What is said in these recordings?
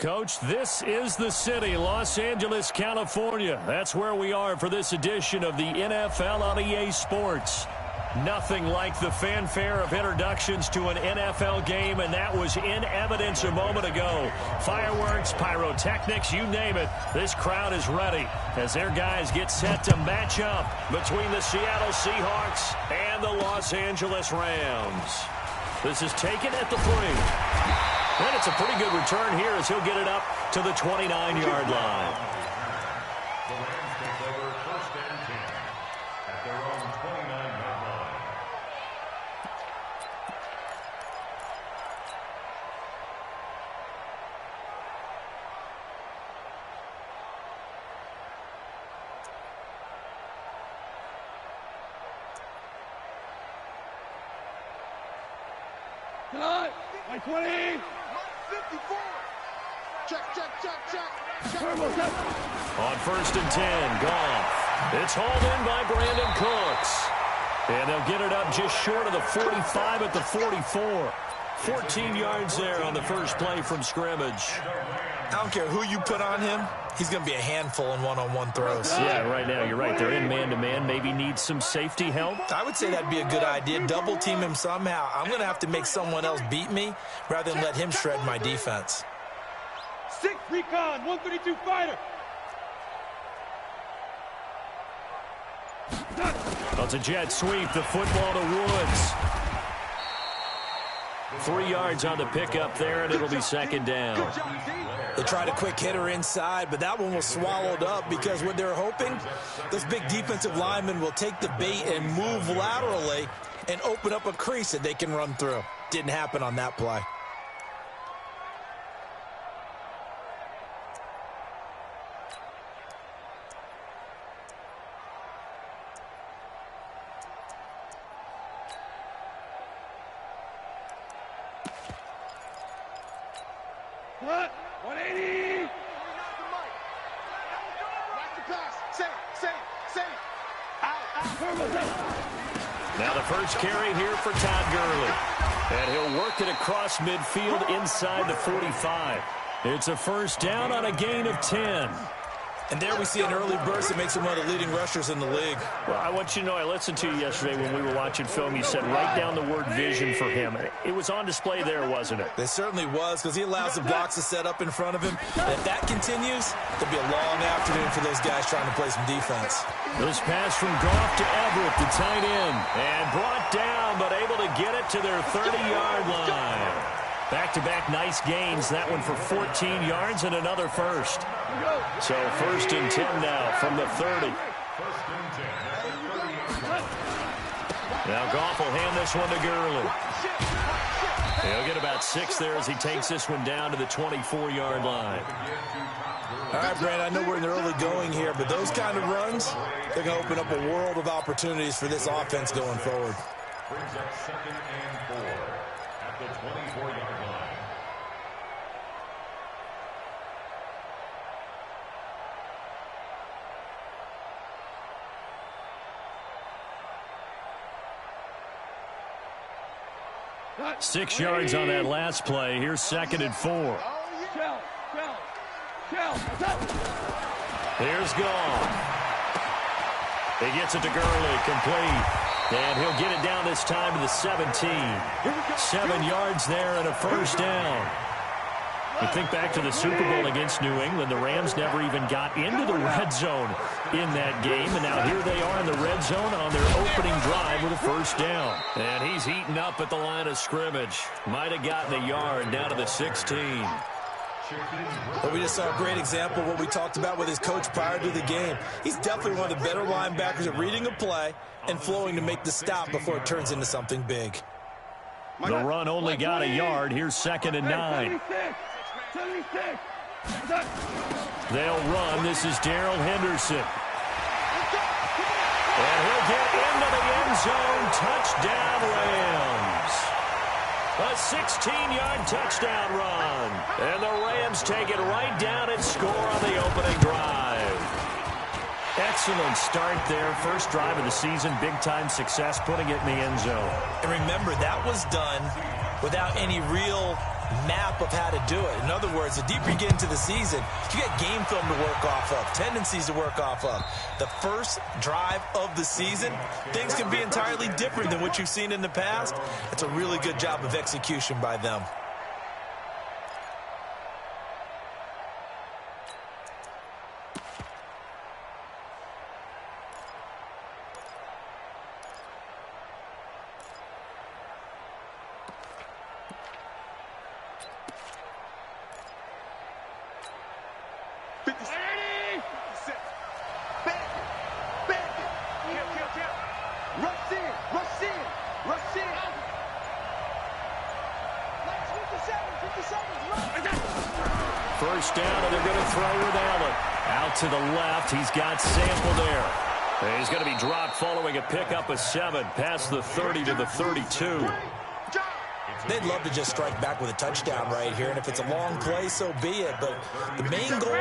Coach, this is the city, Los Angeles, California. That's where we are for this edition of the NFL on EA Sports. Nothing like the fanfare of introductions to an NFL game, and that was in evidence a moment ago. Fireworks, pyrotechnics, you name it. This crowd is ready as their guys get set to match up between the Seattle Seahawks and the Los Angeles Rams. This is taken at the 3. And it's a pretty good return here as he'll get it up to the 29-yard line. The Rams take over 1st and 10 at their own 29-yard line. My 20. 54. Check. On 1st and 10, Goff. It's hauled in by Brandon Cooks. And they'll get it up just short of the 45 at the 44. 14 yards there on the first play from scrimmage. I don't care who you put on him. He's going to be a handful in one-on-one throws. Yeah, right now, you're right. They're in man-to-man. Maybe need some safety help. I would say that'd be a good idea. Double team him somehow. I'm going to have to make someone else beat me rather than let him shred my defense. 6 recon, 132 fighter. It's a jet sweep. The football to Woods. 3 yards on the pickup there, and it'll be 2nd down. They tried a quick hitter inside, but that one was swallowed up because what they're hoping, those big defensive linemen will take the bait and move laterally and open up a crease that they can run through. Didn't happen on that play. What? 180. Now the first carry here for Todd Gurley. And he'll work it across midfield inside the 45. It's a 1st down on a gain of 10. And there we see an early burst that makes him one of the leading rushers in the league. Well, I want you to know, I listened to you yesterday when we were watching film. You said write down the word vision for him. It was on display there, wasn't it? It certainly was, because he allows the blocks to set up in front of him. And if that continues, it'll be a long afternoon for those guys trying to play some defense. This pass from Goff to Everett, the tight end. And brought down, but able to get it to their 30-yard line. Back-to-back nice gains. That one for 14 yards and another first. So 1st and 10 now from the 30. Now Goff will hand this one to Gurley. He'll get about 6 there as he takes this one down to the 24-yard line. All right, Brandon, I know we're in the early going here, but those kind of runs, they're going to open up a world of opportunities for this offense going forward. Brings up 2nd and 4 at the 24-yard line. What? 6 yards on that last play. Here's 2nd and 4. Here's Goff. He gets it to Gurley, complete. And he'll get it down this time to the 17. 7 yards there and a 1st down. You think back to the Super Bowl against New England, the Rams never even got into the red zone in that game, and now here they are in the red zone on their opening drive with a 1st down. And he's eaten up at the line of scrimmage. Might have gotten a yard down to the 16. But we just saw a great example of what we talked about with his coach prior to the game. He's definitely one of the better linebackers at reading a play and flowing to make the stop before it turns into something big. The run only got a yard. Here's 2nd and 9. They'll run. This is Darrell Henderson. And he'll get into the end zone. Touchdown, Rams. A 16-yard touchdown run. And the Rams take it right down and score on the opening drive. Excellent start there. First drive of the season. Big-time success, putting it in the end zone. And remember, that was done without any real map of how to do it. In other words, the deeper you get into the season, you got game film to work off of, tendencies to work off of. The first drive of the season, things can be entirely different than what you've seen in the past. It's a really good job of execution by them. First down, and they're going to throw with Allen. Out to the left, he's got Sample there. And he's going to be dropped following a pickup of 7, past the 30 to the 32. They'd love to just strike back with a touchdown right here, and if it's a long play, so be it. But the main goal,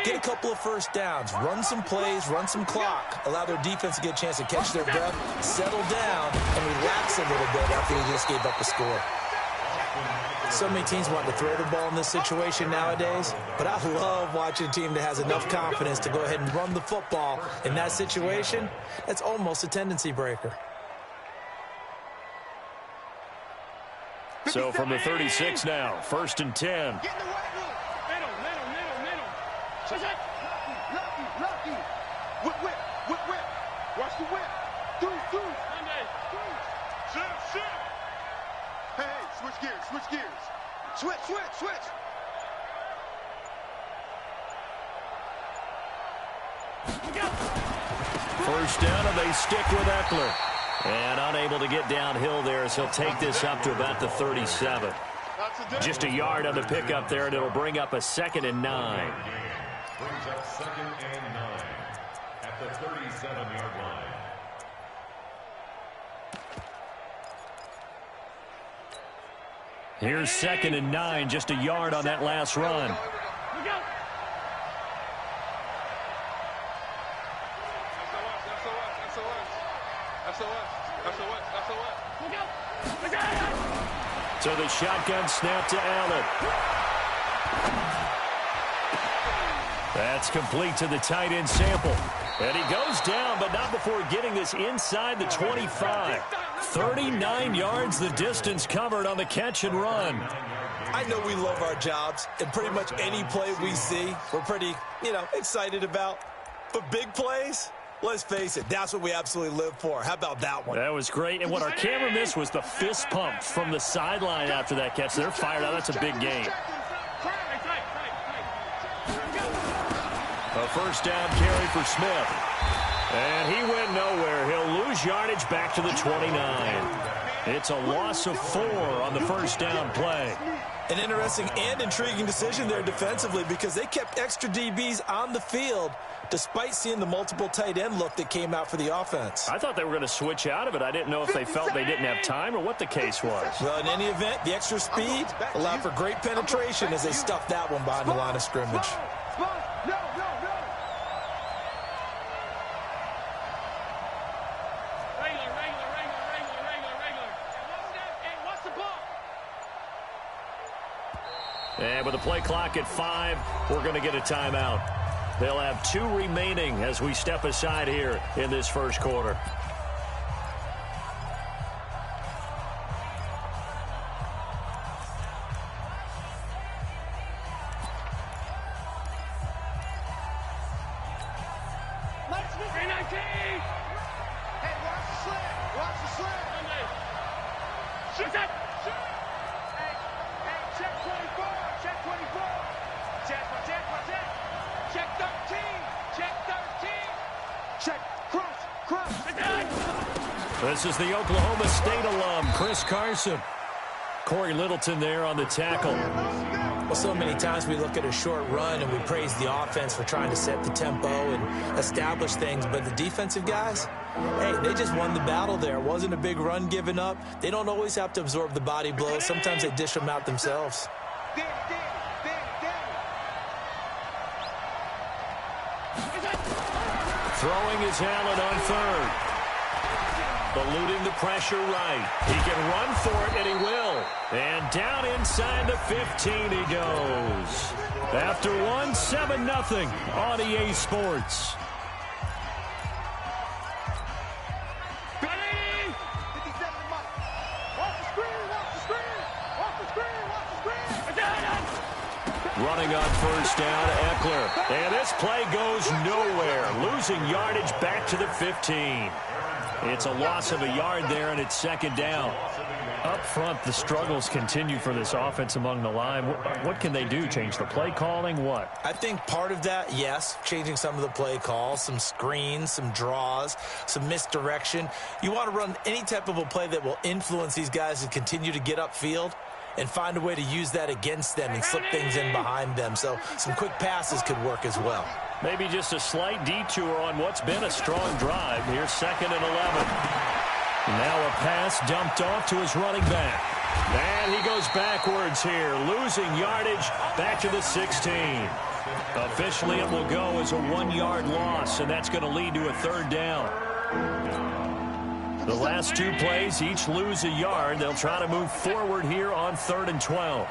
get a couple of first downs, run some plays, run some clock, allow their defense to get a chance to catch their breath, settle down, and relax a little bit after they just gave up a score. So many teams want to throw the ball in this situation nowadays, but I love watching a team that has enough confidence to go ahead and run the football in that situation. That's almost a tendency breaker. So from the 36 now, 1st and 10. Middle. Lucky. Whip. Watch the whip. Do. Sit. Hey, switch gears. Switch. First down, and they stick with Eckler. And unable to get downhill there as he'll take this up to about the 37. Just a yard on the pickup there, and it'll bring up a 2nd and 9. Brings up 2nd and 9 at the 37-yard line. Here's 2nd and 9, just a yard on that last run. So the shotgun snap to Allen. That's complete to the tight end Sample. And he goes down, but not before getting this inside the 25. 39 yards the distance covered on the catch and run. I know we love our jobs, and pretty much any play we see, we're pretty, excited about. But big plays, let's face it, that's what we absolutely live for. How about that one? That was great. And what our camera missed was the fist pump from the sideline after that catch. They're fired out. That's a big game. A first down carry for Smith. And he went nowhere. He'll lose yardage back to the 29. It's a loss of 4 on the first down play. An interesting and intriguing decision there defensively because they kept extra DBs on the field despite seeing the multiple tight end look that came out for the offense. I thought they were going to switch out of it. I didn't know if they felt they didn't have time or what the case was. Well, in any event, the extra speed allowed for great penetration as they stuffed that one behind the line of scrimmage. No. And with the play clock at 5, we're going to get a timeout. They'll have 2 remaining as we step aside here in this first quarter. This is the Oklahoma State alum, Chris Carson. Corey Littleton there on the tackle. Well, so many times we look at a short run and we praise the offense for trying to set the tempo and establish things, but the defensive guys, hey, they just won the battle there. It wasn't a big run given up. They don't always have to absorb the body blows. Sometimes they dish them out themselves. Throwing is Allen on 3rd. Eluding the pressure right. He can run for it, and he will. And down inside the 15 he goes. After one, 7-0 on EA Sports. Running on first down, Eckler. And this play goes nowhere. Losing yardage back to the 15. It's a loss of a yard there, and it's second down. Up front, the struggles continue for this offense among the line. What can they do? Change the play calling? What? I think part of that, yes, changing some of the play calls, some screens, some draws, some misdirection. You want to run any type of a play that will influence these guys to continue to get upfield and find a way to use that against them and slip things in behind them. So some quick passes could work as well. Maybe just a slight detour on what's been a strong drive. Here's 2nd and 11. Now a pass dumped off to his running back. And he goes backwards here, losing yardage back to the 16. Officially, it will go as a 1-yard loss, and that's going to lead to a third down. The last two plays each lose a yard. They'll try to move forward here on 3rd and 12.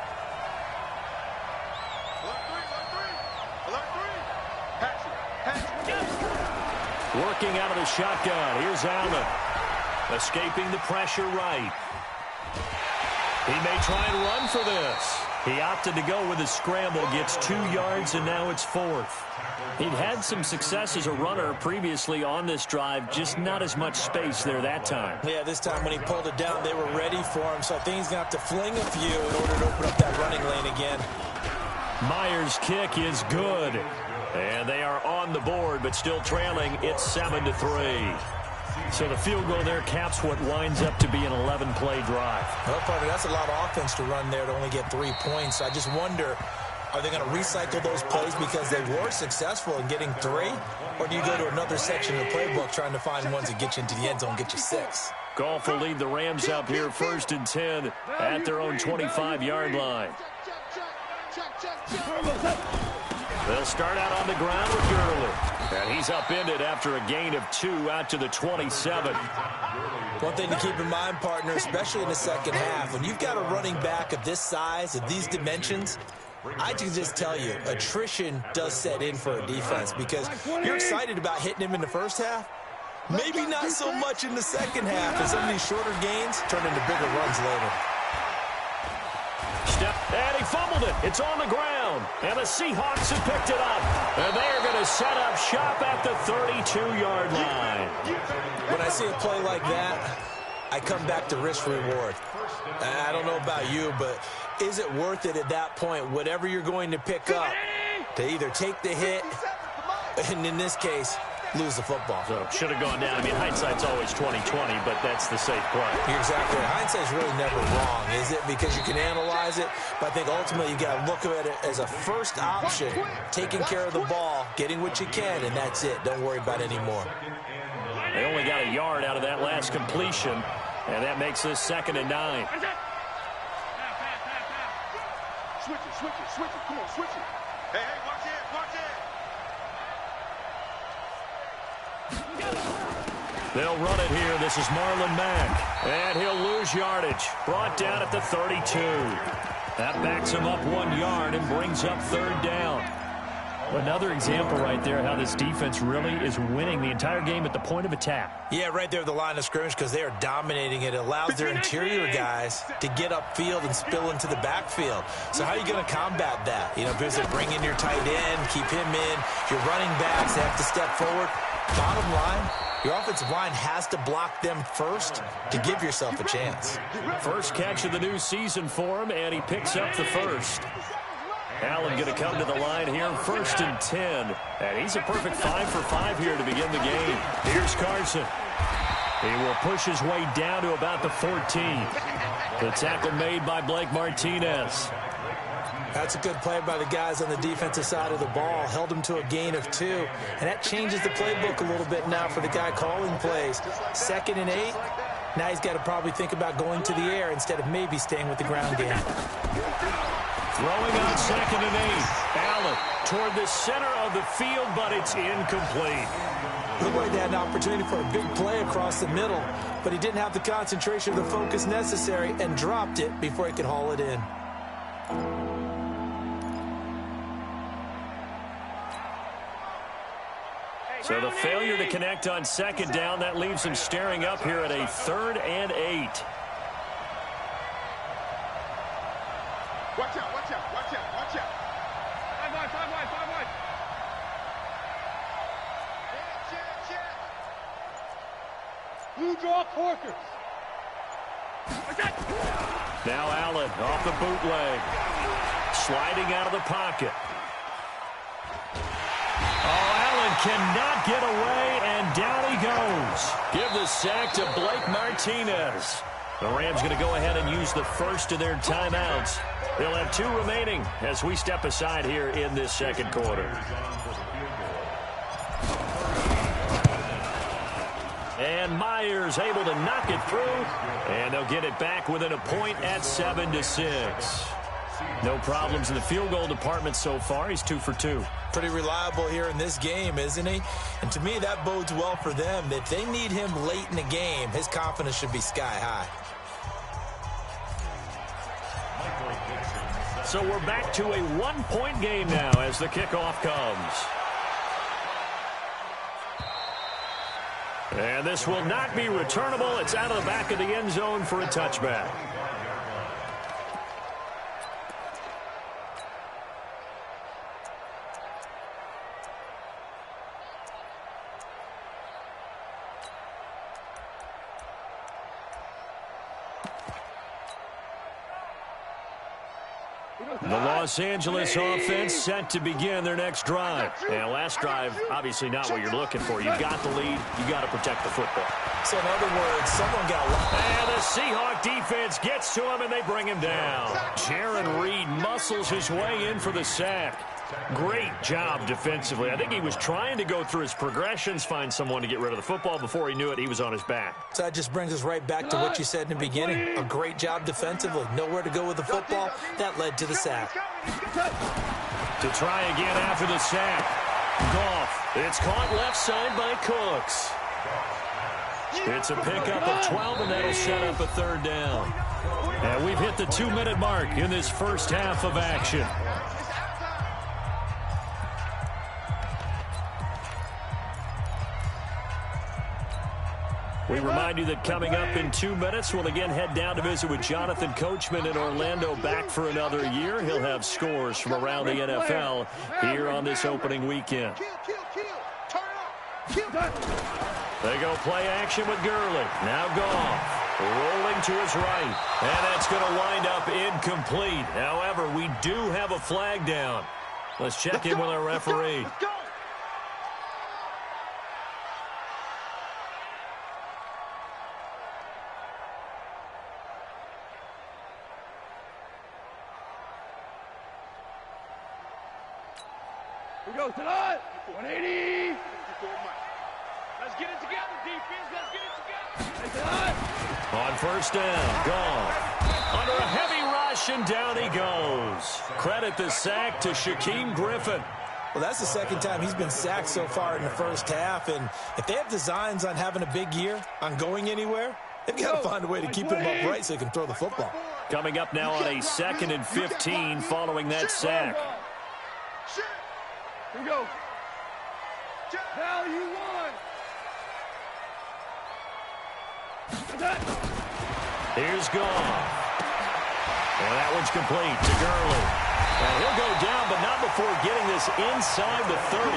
Working out of the shotgun. Here's Allen. Escaping the pressure right. He may try and run for this. He opted to go with a scramble. Gets 2 yards, and now it's 4th. He'd had some success as a runner previously on this drive, just not as much space there that time. Yeah, this time when he pulled it down, they were ready for him, so I think he's going to have to fling a few in order to open up that running lane again. Myers' kick is good, and they are on the board, but still trailing. It's 7-3. So the field goal there caps what winds up to be an 11-play drive. Well, partner, that's a lot of offense to run there to only get 3 points. I just wonder, are they going to recycle those plays because they were successful in getting 3? Or do you go to another section of the playbook trying to find ones that get you into the end zone, get you 6? Goff will lead the Rams up here 1st and 10 at their own 25-yard line. They'll start out on the ground with Gurley. And he's upended after a gain of 2 out to the 27. One thing to keep in mind, partner, especially in the second half, when you've got a running back of this size, of these dimensions, I can just tell you, attrition does set in for a defense because you're excited about hitting him in the first half. Maybe not so much in the second half, and some of these shorter gains turn into bigger runs later. And he fumbled it. It's on the ground. And the Seahawks have picked it up. And they are going to set up shop at the 32-yard line. When I see a play like that, I come back to risk-reward. I don't know about you, but is it worth it at that point, whatever you're going to pick up, to either take the hit, and in this case, lose the football? So should have gone down. I mean, hindsight's always 20/20, but that's the safe play. You're exactly right. Hindsight's really never wrong, is it? Because you can analyze it, but I think ultimately you got to look at it as a first option, taking care of the ball, getting what you can, and that's it. Don't worry about it anymore. They only got a yard out of that last completion, and that makes this 2nd and 9. Switch it. Come on, switch it. Hey, watch it. They'll run it here. This is Marlon Mack. And he'll lose yardage. Brought down at the 32. That backs him up 1 yard and brings up 3rd down. Another example right there how this defense really is winning the entire game at the point of attack. Yeah, right there at the line of scrimmage because they are dominating it. It allows their interior guys to get upfield and spill into the backfield. So how are you going to combat that? You know, because they bring in your tight end, keep him in. Your running backs, they have to step forward. Bottom line, your offensive line has to block them first to give yourself a chance. First catch of the new season for him, and he picks up the first. Allen going to come to the line here, 1st and 10. And he's a perfect 5 for 5 here to begin the game. Here's Carson. He will push his way down to about the 14. The tackle made by Blake Martinez. That's a good play by the guys on the defensive side of the ball. Held him to a gain of 2. And that changes the playbook a little bit now for the guy calling plays. 2nd and 8. Now he's got to probably think about going to the air instead of maybe staying with the ground game. Throwing on 2nd and 8. Allen toward the center of the field, but it's incomplete. Looked like they had an opportunity for a big play across the middle, but he didn't have the concentration or the focus necessary and dropped it before he could haul it in. So the failure to connect on second down, that leaves him staring up here at a 3rd and 8. Watch out, watch out, watch out, watch out. 5 wide, 5 wide, 5 wide. Blue draw Corker. Now Allen off the bootleg. Sliding out of the pocket. Oh, Allen cannot get away, and down he goes. Give the sack to Blake Martinez. The Rams going to go ahead and use the first of their timeouts. They'll have 2 remaining as we step aside here in this second quarter. And Myers able to knock it through, and they'll get it back within a point at 7-6. No problems in the field goal department so far. He's 2 for 2. Pretty reliable here in this game, isn't he? And to me, that bodes well for them. If they need him late in the game, his confidence should be sky high. So we're back to a 1-point game now as the kickoff comes. And this will not be returnable. It's out of the back of the end zone for a touchback. The Los Angeles offense set to begin their next drive. And last drive, obviously not what you're looking for. You've got the lead. You've got to protect the football. So in other words, someone got lucky. And the Seahawk defense gets to him, and they bring him down. Jaron Reed muscles his way in for the sack. Great job defensively. I think he was trying to go through his progressions, find someone to get rid of the football. Before he knew it, he was on his back. So that just brings us right back to what you said in the beginning. A great job defensively. Nowhere to go with the football. That led to the sack. To try again after the sack. Goff. It's caught left side by Cooks. It's a pickup of 12, and that'll set up a 3rd down. And we've hit the 2-minute mark in this first half of action. We remind you that coming up in 2 minutes, we'll again head down to visit with Jonathan Coachman in Orlando, back for another year. He'll have scores from around the NFL here on this opening weekend. They go play action with Gurley. Now Goff rolling to his right. And that's going to wind up incomplete. However, we do have a flag down. Let's check in with our referee. We go tonight. 180. Let's get it together, defense. Let's get it together. On first down, Goff under a heavy rush, and down he goes. Credit the sack to Shaquem Griffin. Well, that's the second time he's been sacked so far in the first half, and if they have designs on having a big year, on going anywhere, they've got to find a way to keep him upright so he can throw the football. Coming up now on a 2nd and 15 following that sack. Here we go. Now you won. Here's Goff. And that one's complete to Gurley. And he'll go down, but not before getting this inside the 30.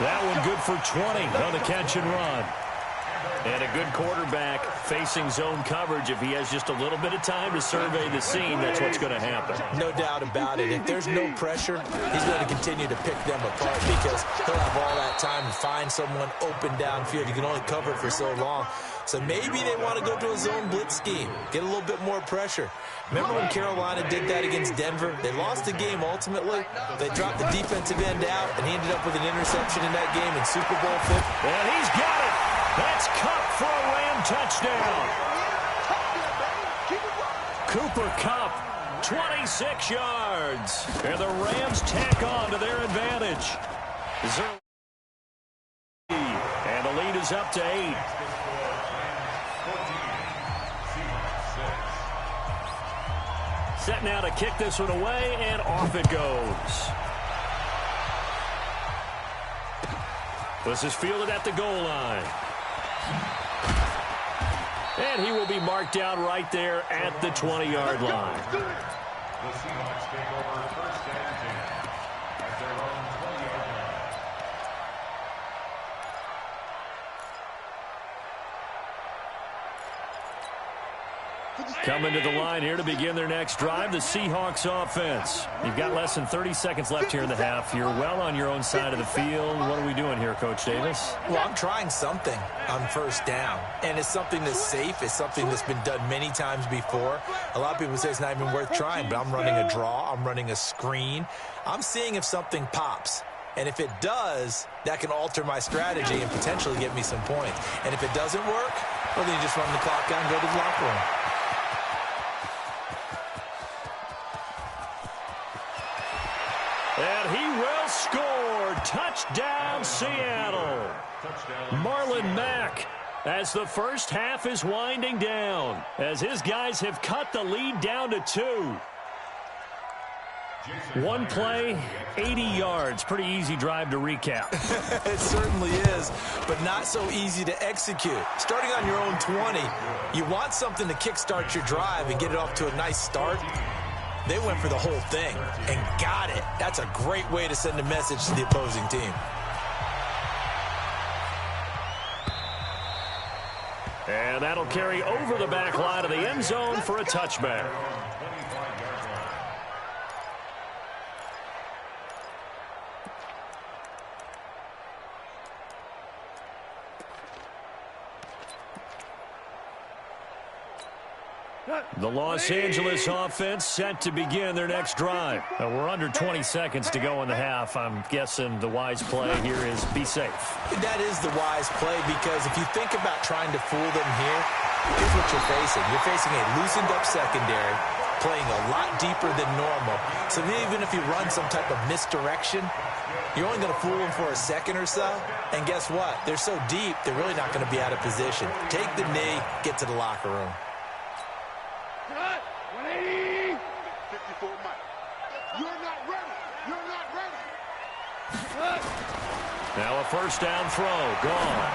That one good for 20 on the catch and run. And a good quarterback facing zone coverage. If he has just a little bit of time to survey the scene, that's what's going to happen. No doubt about it. If there's no pressure, he's going to continue to pick them apart because he'll have all that time to find someone open downfield. You can only cover it for so long. So maybe they want to go to a zone blitz scheme, get a little bit more pressure. Remember when Carolina did that against Denver? They lost the game ultimately. They dropped the defensive end out, and he ended up with an interception in that game in Super Bowl 50. And he's got it. That's Kupp for a Ram touchdown. Cooper Kupp, 26 yards. And the Rams tack on to their advantage. And the lead goes up to 8. Set now to kick this one away, and off it goes. This is fielded at the goal line. And he will be marked down right there at the 20-yard line. The Seahawks take over first and 10 at their own 20-yard line. Coming to the line here to begin their next drive, the Seahawks offense. You've got less than 30 seconds left here in the half. You're well on your own side of the field. What are we doing here, Coach Davis? Well, I'm trying something on first down, and it's something that's safe. It's something that's been done many times before. A lot of people say it's not even worth trying, but I'm running a draw. I'm running a screen. I'm seeing if something pops. And if it does, that can alter my strategy and potentially get me some points. And if it doesn't work, well, then you just run the clock out and go to the locker room. And he will score. Touchdown, Seattle. Marlon Mack, as the first half is winding down, as his guys have cut the lead down to 2. One play, 80 yards. Pretty easy drive to recap. It certainly is, but not so easy to execute. Starting on your own 20, you want something to kickstart your drive and get it off to a nice start. They went for the whole thing and got it. That's a great way to send a message to the opposing team. And that'll carry over the back line of the end zone for a touchback. The Los Angeles offense set to begin their next drive. We're under 20 seconds to go in the half. I'm guessing the wise play here is be safe. That is the wise play, because if you think about trying to fool them here, here's what you're facing. You're facing a loosened up secondary, playing a lot deeper than normal. So even if you run some type of misdirection, you're only going to fool them for a second or so. And guess what? They're so deep, they're really not going to be out of position. Take the knee, get to the locker room. 180. 54 Mike. You're not ready. You're not ready. Now a first down throw. Gone.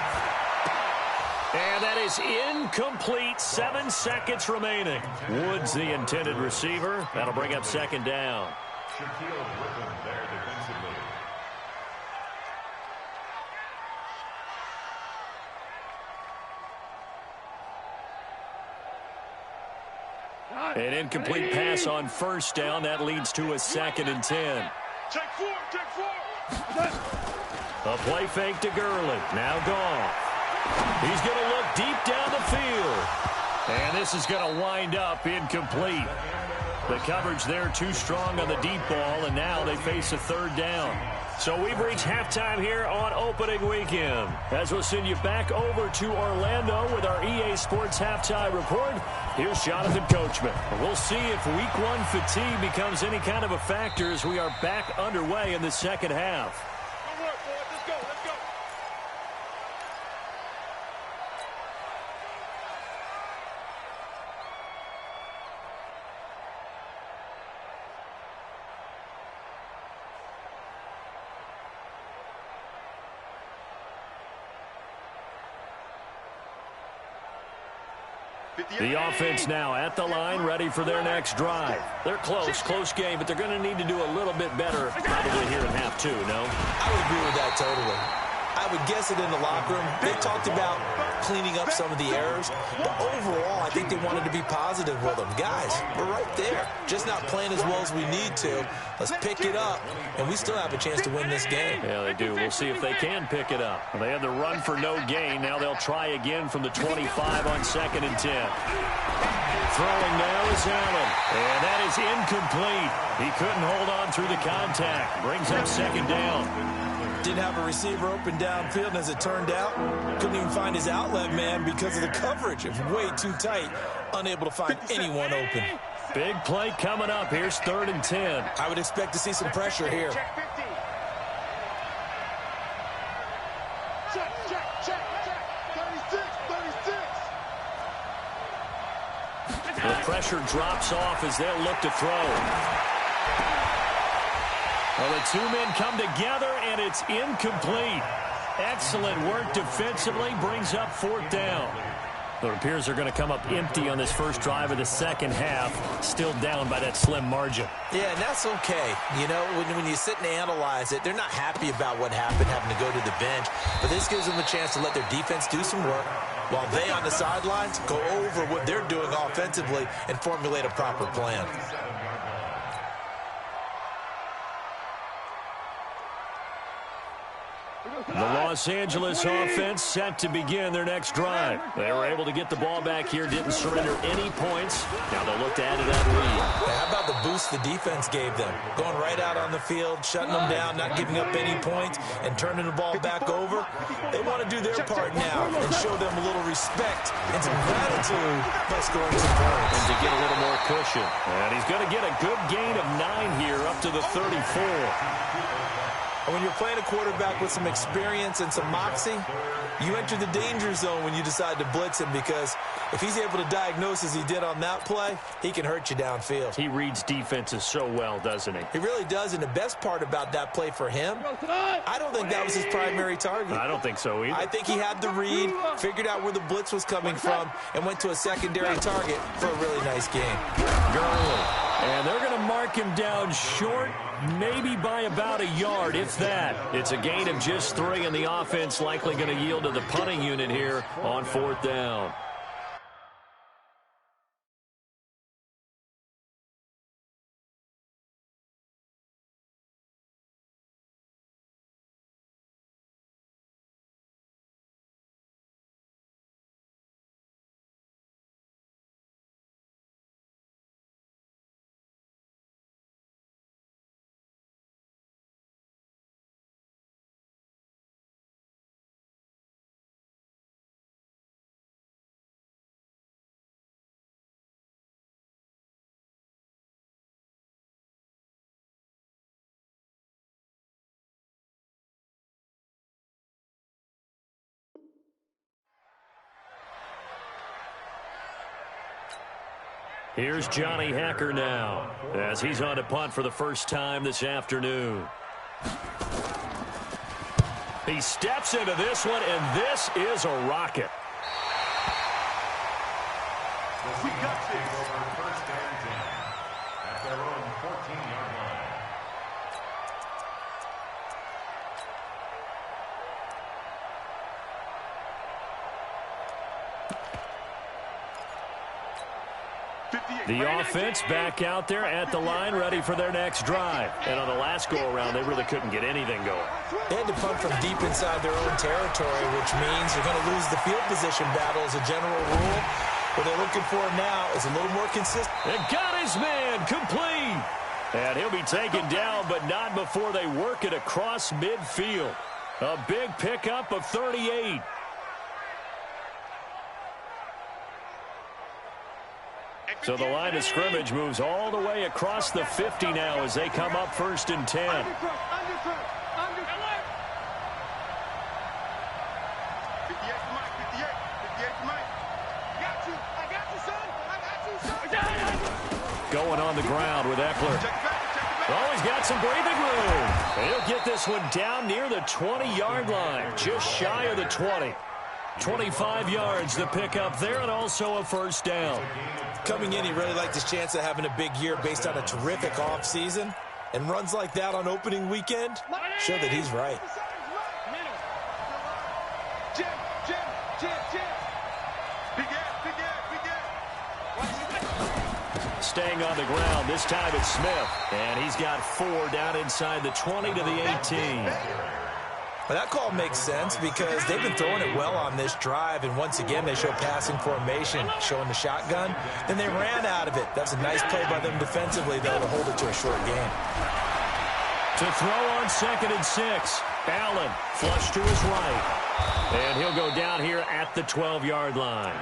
And that is incomplete. 7 seconds remaining. Woods, the intended receiver. That'll bring up second down. Shaquille Griffin there defensively. An incomplete pass on first down. That leads to a 2nd and 10. Check 4. Check 4. A play fake to Gurley. Now gone. He's going to look deep down the field. And this is going to wind up incomplete. The coverage there too strong on the deep ball, and now they face a 3rd down. So we've reached halftime here on opening weekend. As we'll send you back over to Orlando with our EA Sports Halftime Report, here's Jonathan Coachman. We'll see if Week 1 fatigue becomes any kind of a factor as we are back underway in the second half. Good work, boys. Let's go. Let's go. The offense now at the line, ready for their next drive. They're close game, but they're going to need to do a little bit better probably here in half 2, no? I would agree with that totally. I would guess it in the locker room. They talked about cleaning up some of the errors, but overall, I think they wanted to be positive with them. Guys, we're right there. Just not playing as well as we need to. Let's pick it up, and we still have a chance to win this game. Yeah, they do. We'll see if they can pick it up. They had the run for no gain. Now they'll try again from the 25 on 2nd and 10. Throwing now is Allen, and that is incomplete. He couldn't hold on through the contact. Brings up 2nd down. Didn't have a receiver open downfield, and as it turned out, couldn't even find his outlet man because of the coverage. It was way too tight, unable to find anyone open. Big play coming up. Here's 3rd and 10. I would expect to see some pressure here. Check 50. Check. The pressure drops off as they'll look to throw. Well, the two men come together, and it's incomplete. Excellent work defensively, brings up 4th down. It appears they're going to come up empty on this first drive of the second half, still down by that slim margin. Yeah, and that's okay. You know, when you sit and analyze it, they're not happy about what happened, having to go to the bench. But this gives them a chance to let their defense do some work while they on the sidelines go over what they're doing offensively and formulate a proper plan. The Los Angeles offense set to begin their next drive. They were able to get the ball back here, didn't surrender any points. Now they'll look to add to that lead. How about the boost the defense gave them? Going right out on the field, shutting them down, not giving up any points, and turning the ball back over. They want to do their part now and show them a little respect and some gratitude by scoring some points. And to get a little more cushion. And he's going to get a good gain of 9 here, up to the 34. And when you're playing a quarterback with some experience and some moxie, you enter the danger zone when you decide to blitz him, because if he's able to diagnose as he did on that play, he can hurt you downfield. He reads defenses so well, doesn't he? He really does, and the best part about that play for him, I don't think that was his primary target. I don't think so either. I think he had the read, figured out where the blitz was coming from, and went to a secondary target for a really nice game. Gurley. And they're going to mark him down short, maybe by about a yard, if that. It's a gain of just 3, and the offense likely going to yield to the punting unit here on 4th down. Here's Johnny Hacker now, as he's on to punt for the first time this afternoon. He steps into this one, and this is a rocket. The Seahawks take over 1st and 10 at their own 14-yard line. The offense back out there at the line, ready for their next drive. And on the last go-around, they really couldn't get anything going. They had to punt from deep inside their own territory, which means you're going to lose the field position battle as a general rule. What they're looking for now is a little more consistent. And got his man complete. And he'll be taken down, but not before they work it across midfield. A big pickup of 38. So the line of scrimmage moves all the way across the 50 now as they come up 1st and 10. Going on the ground with Eckler. Oh, he's got some breathing room. And he'll get this one down near the 20-yard line, just shy of the 20. 25 yards the pickup there, and also a 1st down. Coming in, he really liked his chance of having a big year based on a terrific offseason. And runs like that on opening weekend show that he's right. Staying on the ground, this time it's Smith. And he's got 4 down inside the 20 to the 18. Well, that call makes sense because they've been throwing it well on this drive, and once again they show passing formation, showing the shotgun. Then they ran out of it. That's a nice play by them defensively, though, to hold it to a short game. To throw on 2nd and 6. Allen flush to his right. And he'll go down here at the 12-yard line.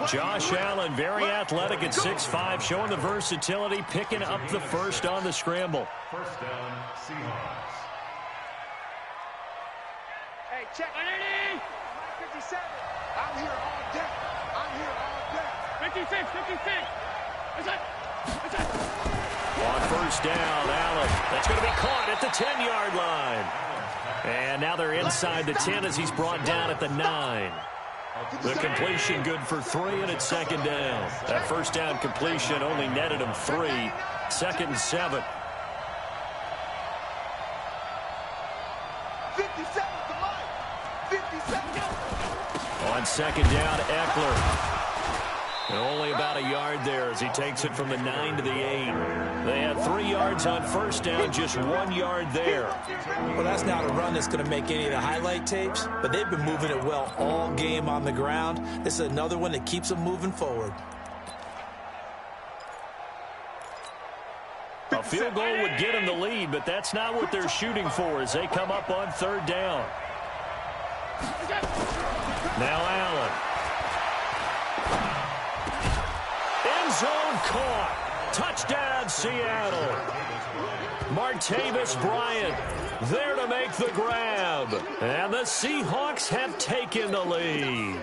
Josh Allen, very athletic at 6'5", showing the versatility, picking up the first on the scramble. 1st down, Seahawks. Hey, check. 57. I'm here all day. I'm here all day. 56, 56. On first down, Allen. That's going to be caught at the 10-yard line. And now they're inside the 10 as he's brought down at the 9. The completion good for 3, and it's second down. That first down completion only netted him 3. Second and 7. 57, come on. 57. On second down, Eckler. And only about a yard there as he takes it from the 9 to the 8. They had 3 yards on first down, just 1 yard there. Well, that's not a run that's going to make any of the highlight tapes, but they've been moving it well all game on the ground. This is another one that keeps them moving forward. A field goal would get them the lead, but that's not what they're shooting for as they come up on third down. Now Allen. End zone caught. Touchdown, Seattle. Martavis Bryant there to make the grab. And the Seahawks have taken the lead.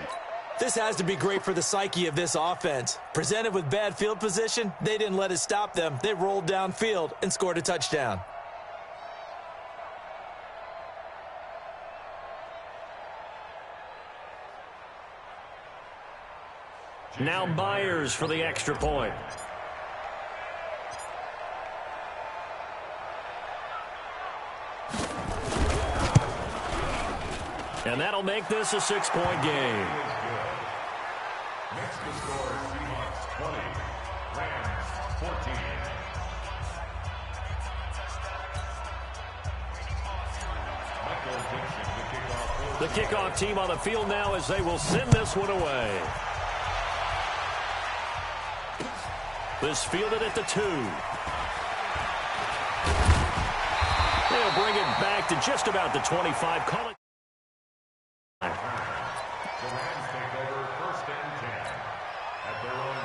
This has to be great for the psyche of this offense. Presented with bad field position, they didn't let it stop them. They rolled downfield and scored a touchdown. Now Myers for the extra point. And that'll make this a 6-point game. Next to score, Seahawks 20, Rams 14. The kickoff team on the field now as they will send this one away. This fielded at the 2. They'll bring it back to just about the 25. Call it. The Rams take over first and 10 at their own.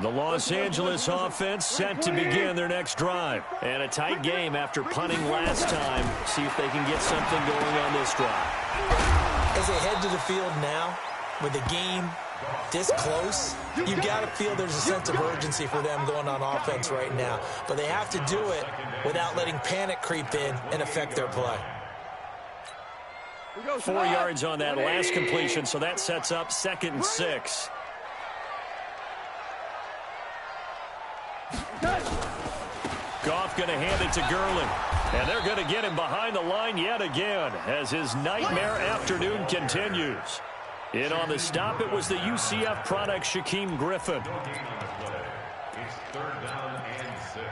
The Los Angeles offense set to begin their next drive. And a tight game after punting last time. See if they can get something going on this drive. As they head to the field now, with the game this close, you got to feel there's a sense of urgency for them going on offense right now. But they have to do it without letting panic creep in and affect their play. 4 yards on that last completion, so that sets up 2nd and 6. Goff going to hand it to Gurley. And they're going to get him behind the line yet again as his nightmare afternoon continues. In on the stop, it was the UCF product, Shaquem Griffin. It's 3rd down and 6.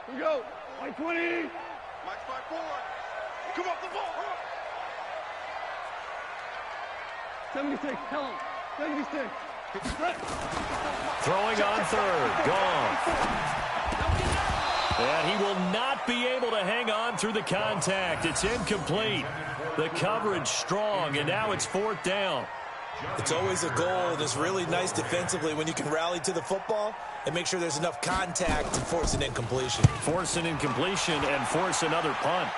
Here we go. Mike 20. Mike's 5-4. Come off the ball. 76. Tell him. 76. Throwing on 3rd. Goff. And he will not be able to hang on through the contact. It's incomplete. The coverage strong, and now it's 4th down. It's always a goal, and it's really nice defensively when you can rally to the football and make sure there's enough contact to force an incompletion. Force an incompletion and force another punt.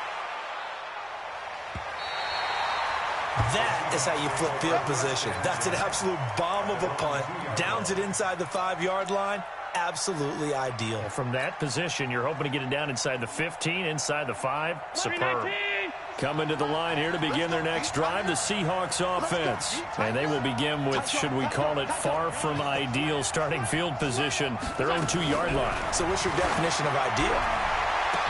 That is how you flip field position. That's an absolute bomb of a punt. Downs it inside the 5-yard line. Absolutely ideal. From that position, you're hoping to get it down inside the 15, inside the 5. Superb. Coming to the line here to begin their next drive, the Seahawks offense. And they will begin with, should we call it, far from ideal starting field position, their own 2-yard line. So what's your definition of ideal?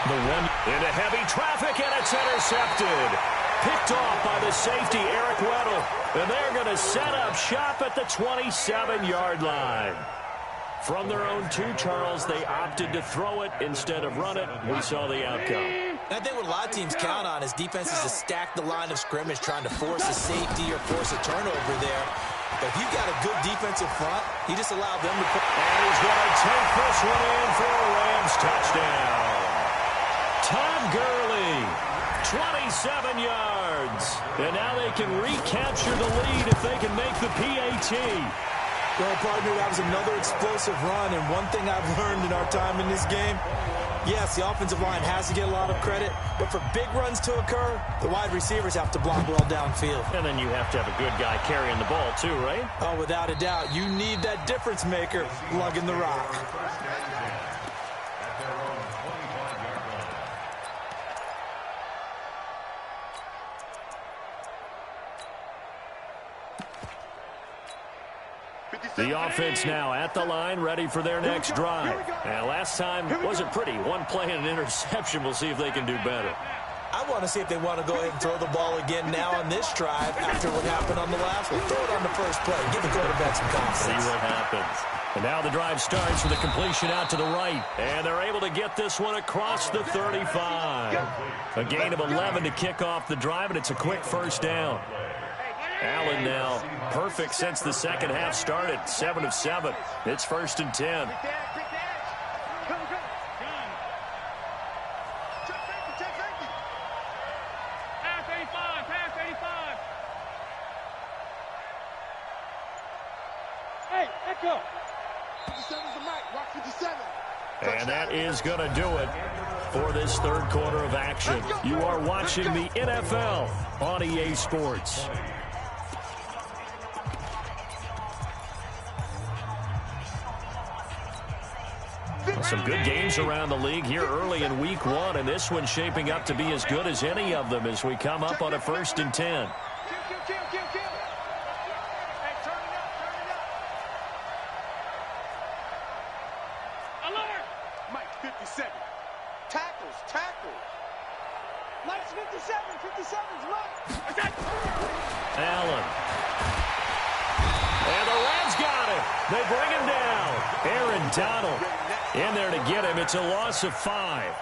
The one into heavy traffic, and it's intercepted. Picked off by the safety, Eric Weddle. And they're going to set up shop at the 27-yard line. From their own 2, Charles, they opted to throw it instead of run it. We saw the outcome. I think what a lot of teams count on is defenses to stack the line of scrimmage, trying to force a safety or force a turnover there. But if you've got a good defensive front, you just allow them to put. And he's going to take this one in for a Rams Rams touchdown. Todd Gurley, 27 yards. And now they can recapture the lead if they can make the PAT. Well, partner, that was another explosive run, and one thing I've learned in our time in this game, yes, the offensive line has to get a lot of credit, but for big runs to occur, the wide receivers have to block well downfield. And then you have to have a good guy carrying the ball too, right? Oh, without a doubt. You need that difference maker lugging the rock. The offense now at the line, ready for their next drive. And last time wasn't pretty. One play and an interception. We'll see if they can do better. I want to see if they want to go ahead and throw the ball again now on this drive after what happened on the last one. Throw it on the first play. Give the quarterback some confidence. See what happens. And now the drive starts with a completion out to the right. And they're able to get this one across the 35. A gain of 11 to kick off the drive, and it's a quick first down. Allen now perfect since the second half started. 7 of 7. It's 1st and 10. Hey, echo. 57's the mic. Rock 57. And that is going to do it for this third quarter of action. You are watching the NFL on EA Sports. Some good games around the league here early in week 1, and this one's shaping up to be as good as any of them as we come up on a 1st and 10. Hey, turn it up. Alert! Mike, 57. Tackle. Mike's 57. 57's Mike. Allen. And the Rams got him. They bring him down. Aaron Donald in there to get him. It's a loss of 5.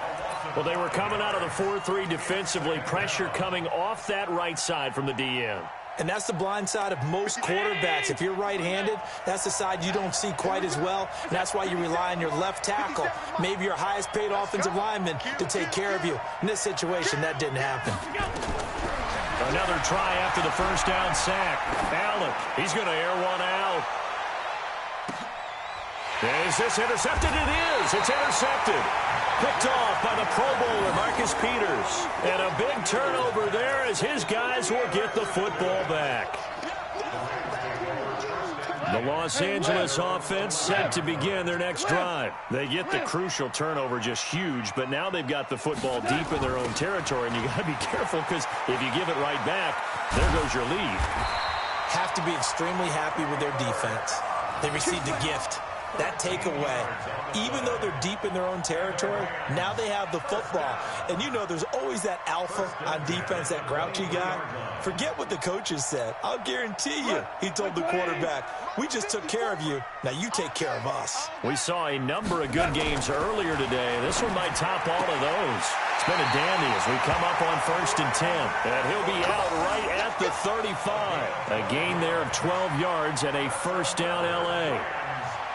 Well, they were coming out of the 4-3 defensively. Pressure coming off that right side from the DN. And that's the blind side of most quarterbacks. If you're right-handed, that's the side you don't see quite as well. And that's why you rely on your left tackle, maybe your highest-paid offensive lineman, to take care of you. In this situation, that didn't happen. Another try after the first down sack. Allen, he's going to air one out. Is this intercepted? It is. It's intercepted. Picked off by the Pro Bowler, Marcus Peters. And a big turnover there as his guys will get the football back. The Los Angeles offense set to begin their next drive. They get the crucial turnover, just huge, but now they've got the football deep in their own territory, and you got to be careful because if you give it right back, there goes your lead. Have to be extremely happy with their defense. They received a gift. That takeaway, even though they're deep in their own territory, now they have the football. And you know there's always that alpha on defense, that grouchy guy. Forget what the coaches said. I'll guarantee you, he told the quarterback, we just took care of you. Now you take care of us. We saw a number of good games earlier today. This one might top all of those. It's been a dandy as we come up on 1st and 10. And he'll be out right at the 35. A gain there of 12 yards and a first down L.A.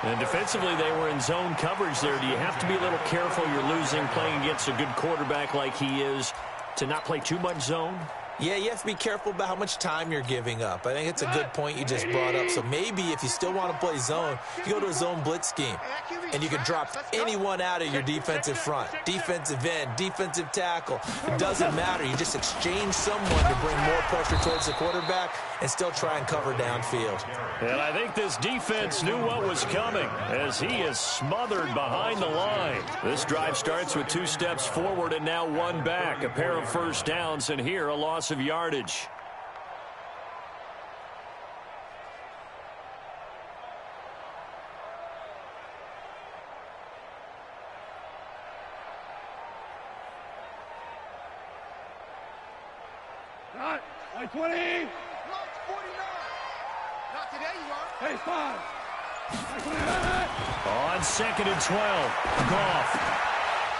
And defensively, they were in zone coverage there. Do you have to be a little careful? You're losing, playing against a good quarterback like he is, to not play too much zone? Yeah, you have to be careful about how much time you're giving up. I think it's a good point you just brought up. So maybe if you still want to play zone, you go to a zone blitz scheme, and you can drop anyone out of your defensive front, defensive end, defensive tackle. It doesn't matter. You just exchange someone to bring more pressure towards the quarterback and still try and cover downfield. And I think this defense knew what was coming as he is smothered behind the line. This drive starts with 2 steps forward and now 1 back. A pair of first downs, and here a loss of yardage. Not. 20. Not 49. Not today, you are. Hey, 5. On 2nd and 12. Goff.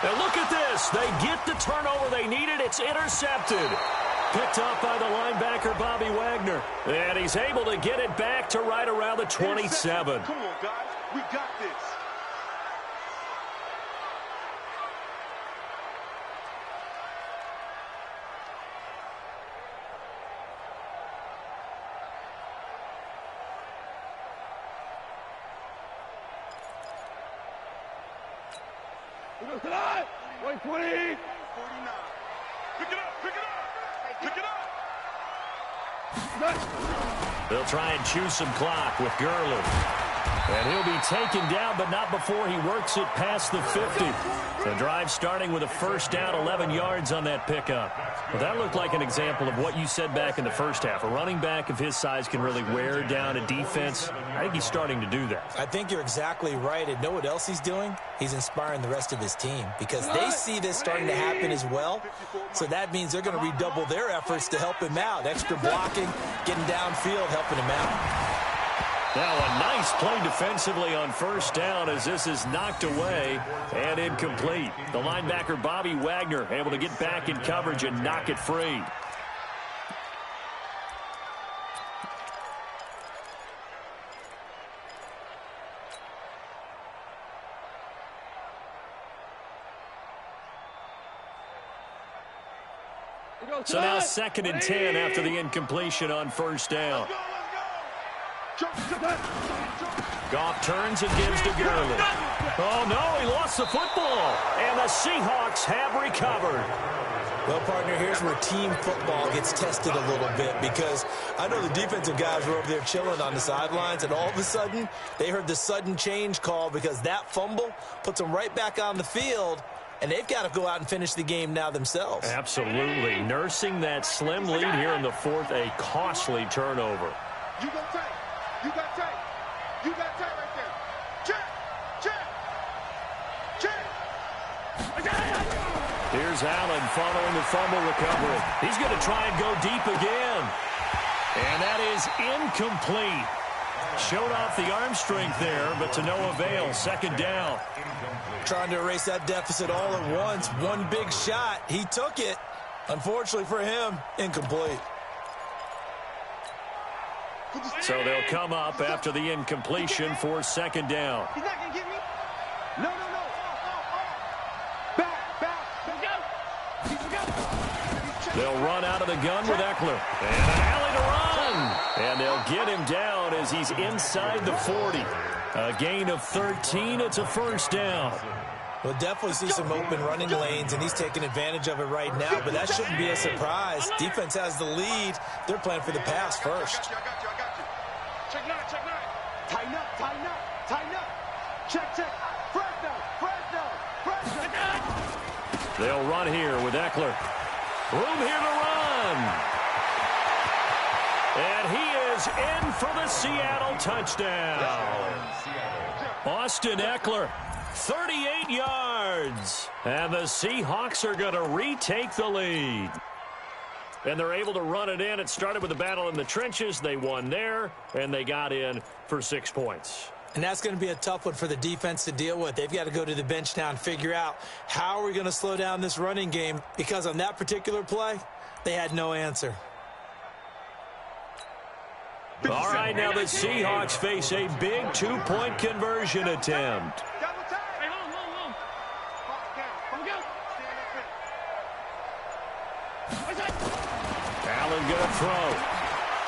And look at this. They get the turnover they needed. It's intercepted. Picked up by the linebacker, Bobby Wagner. And he's able to get it back to right around the 27. Come on, guys. We got this. 120. 49. Pick it up, pick it up, pick it up. They'll try and chew some clock with Gurley. And he'll be taken down, but not before he works it past the 50. The drive starting with a first down, 11 yards on that pickup. Well, that looked like an example of what you said back in the first half. A running back of his size can really wear down a defense. I think he's starting to do that. I think you're exactly right. And know what else he's doing? He's inspiring the rest of his team because they see this starting to happen as well. So that means they're going to redouble their efforts to help him out. Extra blocking, getting downfield, helping him out. Now a nice play defensively on first down as this is knocked away and incomplete. The linebacker Bobby Wagner able to get back in coverage and knock it free. So now 2nd and 10 after the incompletion on first down. Goff turns and gives to Gurley. Oh, no, he lost the football. And the Seahawks have recovered. Well, partner, here's where team football gets tested a little bit because I know the defensive guys were over there chilling on the sidelines, and all of a sudden, they heard the sudden change call because that fumble puts them right back on the field, and they've got to go out and finish the game now themselves. Absolutely. Nursing that slim lead here in the fourth, a costly turnover. You go tight. You got tight. You got tight right there. Check. Check. Check. Here's Allen following the fumble recovery. He's going to try and go deep again. And that is incomplete. Showed off the arm strength there, but to no avail. 2nd down. Trying to erase that deficit all at once. One big shot. He took it. Unfortunately for him, incomplete. So they'll come up after the incompletion for 2nd down. He's not going to get me. No, no, no. Back, back. Let's go. They'll run out of the gun with Eckler. And an alley to run. And they'll get him down as he's inside the 40. A gain of 13. It's a first down. We'll definitely see some open running lanes, and he's taking advantage of it right now, but that shouldn't be a surprise. Defense has the lead. They're playing for the pass first. I got you. Check 9, check 9. Tighten up, tighten up, tighten up. Check. Fresno. They'll run here with Eckler. Room here to run. And he is in for the Seattle touchdown. Austin Eckler. 38 yards. And the Seahawks are going to retake the lead. And they're able to run it in. It started with a battle in the trenches. They won there, and they got in for 6 points. And that's going to be a tough one for the defense to deal with. They've got to go to the bench now and figure out how are we going to slow down this running game, because on that particular play, they had no answer. All right, now the Seahawks face a big 2-point conversion attempt. Allen going to throw.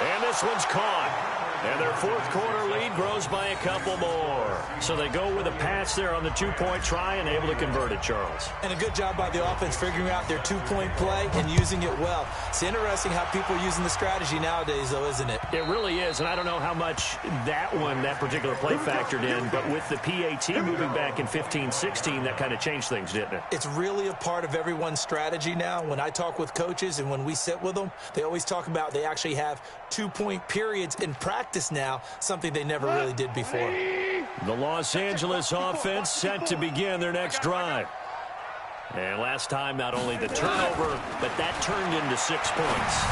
And this one's caught. And their 4th quarter lead grows by a couple more. So they go with a pass there on the 2-point try and able to convert it, Charles. And a good job by the offense figuring out their 2-point play and using it well. It's interesting how people are using the strategy nowadays, though, isn't it? It really is, and I don't know how much that particular play factored in, but with the PAT moving back in 15-16, that kind of changed things, didn't it? It's really a part of everyone's strategy now. When I talk with coaches and when we sit with them, they always talk about they actually have 2-point periods in practice now, something they never really did before. The Los Angeles offense set to begin their next drive. And last time, not only the turnover, but that turned into 6 points.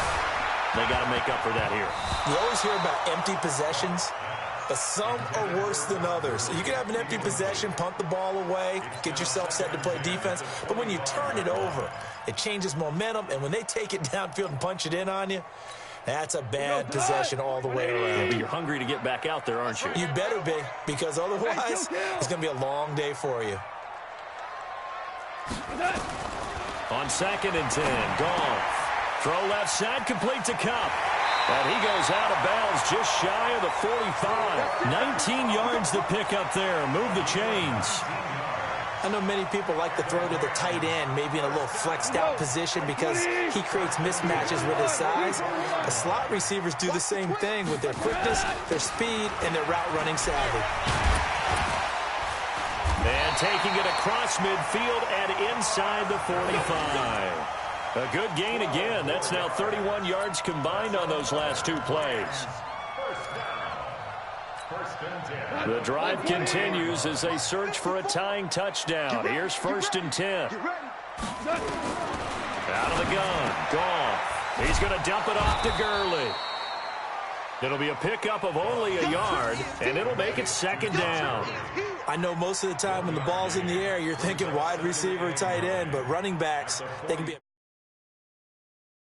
They got to make up for that here. You always hear about empty possessions, but some are worse than others. You can have an empty possession, punt the ball away, get yourself set to play defense, but when you turn it over, it changes momentum, and when they take it downfield and punch it in on you, that's a bad possession all the way around. Yeah, but you're hungry to get back out there, aren't you? You better be, because otherwise it's going to be a long day for you. On 2nd and 10, Goff. Throw left side, complete to Cup. And he goes out of bounds just shy of the 45. 19 yards to pick up there. Move the chains. I know many people like to throw to the tight end, maybe in a little flexed out position because he creates mismatches with his size. The slot receivers do the same thing with their quickness, their speed, and their route running savvy. And taking it across midfield and inside the 45. A good gain again. That's now 31 yards combined on those last two plays. The drive continues as they search for a tying touchdown. Here's 1st and 10. Out of the gun. Goff. He's going to dump it off to Gurley. It'll be a pickup of only a yard, and it'll make it 2nd down. I know most of the time when the ball's in the air, you're thinking wide receiver, tight end, but running backs, they can be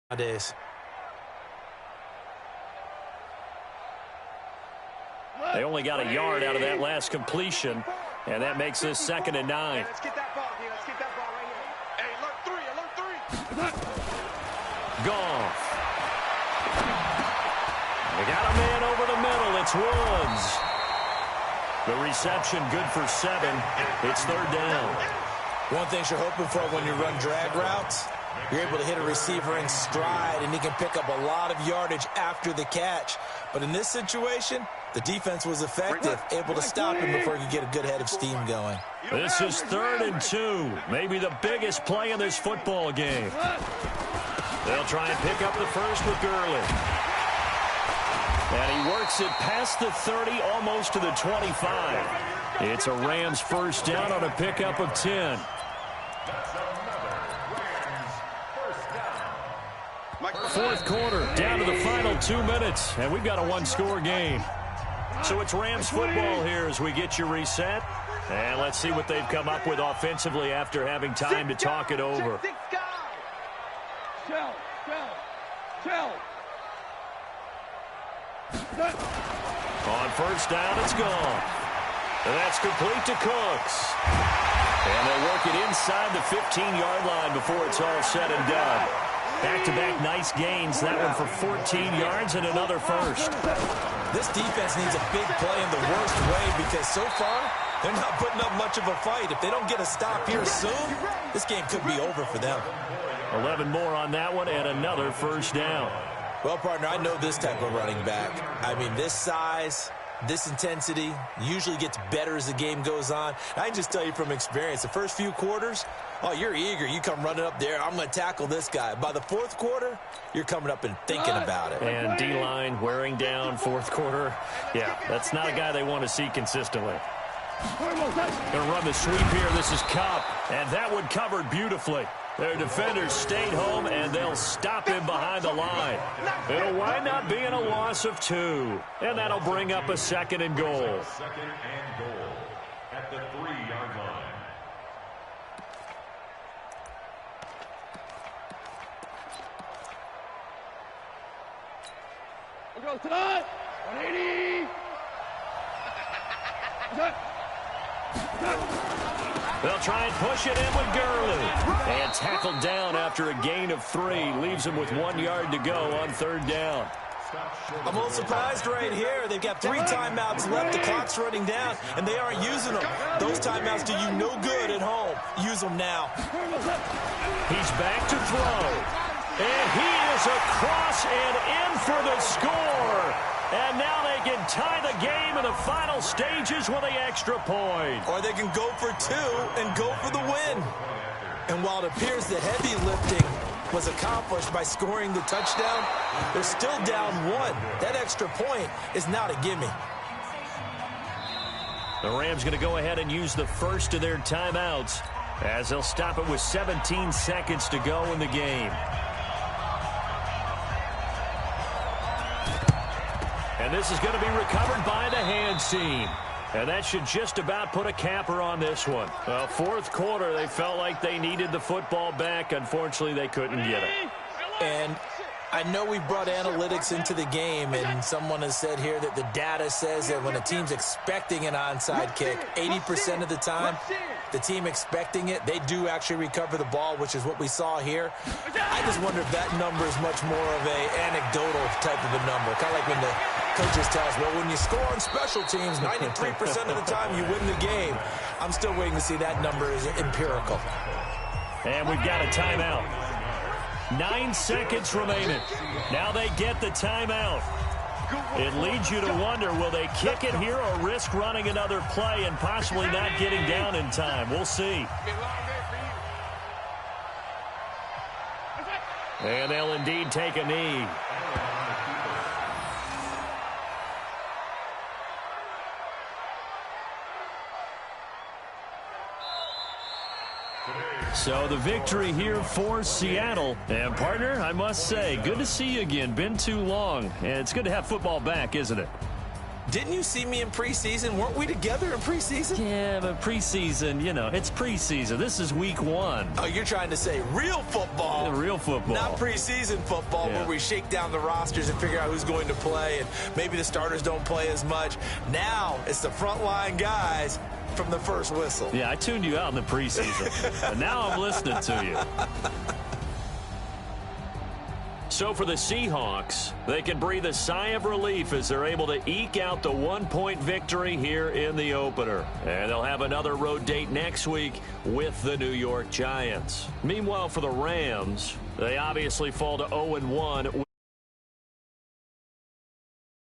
nowadays. They only got a yard out of that last completion, and that makes this 2nd and 9. Let's get that ball here. Let's get that ball right here. Hey, alert 3, alert 3. Goff. They got a man over the middle. It's Woods. The reception good for 7. It's 3rd down. One thing you're hoping for when you run drag routes, you're able to hit a receiver in stride, and he can pick up a lot of yardage after the catch. But in this situation, the defense was effective, able to stop him before he could get a good head of steam going. This is 3rd and 2, maybe the biggest play in this football game. They'll try and pick up the first with Gurley. And he works it past the 30, almost to the 25. It's a Rams 1st down on a pickup of 10. Fourth quarter, down to the final 2 minutes, and we've got a 1-score game. So it's Rams football here as we get you reset. And let's see what they've come up with offensively after having time to talk it over. On 1st down, it's gone. And that's complete to Cooks. And they'll work it inside the 15-yard line before it's all said and done. Back-to-back nice gains. That one for 14 yards and another first. This defense needs a big play in the worst way because so far they're not putting up much of a fight. If they don't get a stop here soon, this game could be over for them. 11 more on that one and another 1st down. Well, partner, I know this type of running back. I mean, this size, this intensity usually gets better as the game goes on. I can just tell you from experience, the first few quarters, oh, you're eager. You come running up there. I'm going to tackle this guy. By the 4th quarter, you're coming up and thinking about it. And D-line wearing down 4th quarter. Yeah, that's not a guy they want to see consistently. Going to run the sweep here. This is Kupp. And that one covered beautifully. Their defenders stayed home, and they'll stop him behind the line. It'll wind up being a loss of 2. And that'll bring up a 2nd and goal. 2nd and goal at the 3-yard line. Go tonight. 180. They'll try and push it in with Gurley. And tackled down after a gain of 3. Leaves him with 1 yard to go on 3rd down. I'm a little surprised right here. They've got 3 timeouts left. The clock's running down, and they aren't using them. Those timeouts do you no good at home. Use them now. He's back to throw. And he is across and in for the score. And now they can tie the game in the final stages with an extra point. Or they can go for 2 and go for the win. And while it appears the heavy lifting was accomplished by scoring the touchdown, they're still down 1. That extra point is not a gimme. The Rams going to go ahead and use the first of their timeouts as they'll stop it with 17 seconds to go in the game. And this is going to be recovered by the hands team. And that should just about put a capper on this one. Well, 4th quarter, they felt like they needed the football back. Unfortunately, they couldn't get it. And I know we brought analytics into the game, and someone has said here that the data says that when a team's expecting an onside kick, 80% of the time, the team expecting it, they do actually recover the ball, which is what we saw here. I just wonder if that number is much more of a anecdotal type of a number, kind of like when the Coaches tell us, well, when you score on special teams, 93% of the time you win the game. I'm still waiting to see that number is empirical. And we've got a timeout. 9 seconds remaining. Now they get the timeout. It leads you to wonder, will they kick it here or risk running another play and possibly not getting down in time? We'll see. And they'll indeed take a knee. So the victory here for Seattle. And, partner, I must say, good to see you again. Been too long. And it's good to have football back, isn't it? Didn't you see me in preseason? Weren't we together in preseason? Yeah, but preseason, you know, it's preseason. This is week 1. Oh, you're trying to say real football. Yeah, real football. Not preseason football where we shake down the rosters and figure out who's going to play, and maybe the starters don't play as much. Now it's the frontline guys from the first whistle. Yeah, I tuned you out in the preseason, and now I'm listening to you. So for the Seahawks, they can breathe a sigh of relief as they're able to eke out the 1-point victory here in the opener. And they'll have another road date next week with the New York Giants. Meanwhile, for the Rams, they obviously fall to 0-1.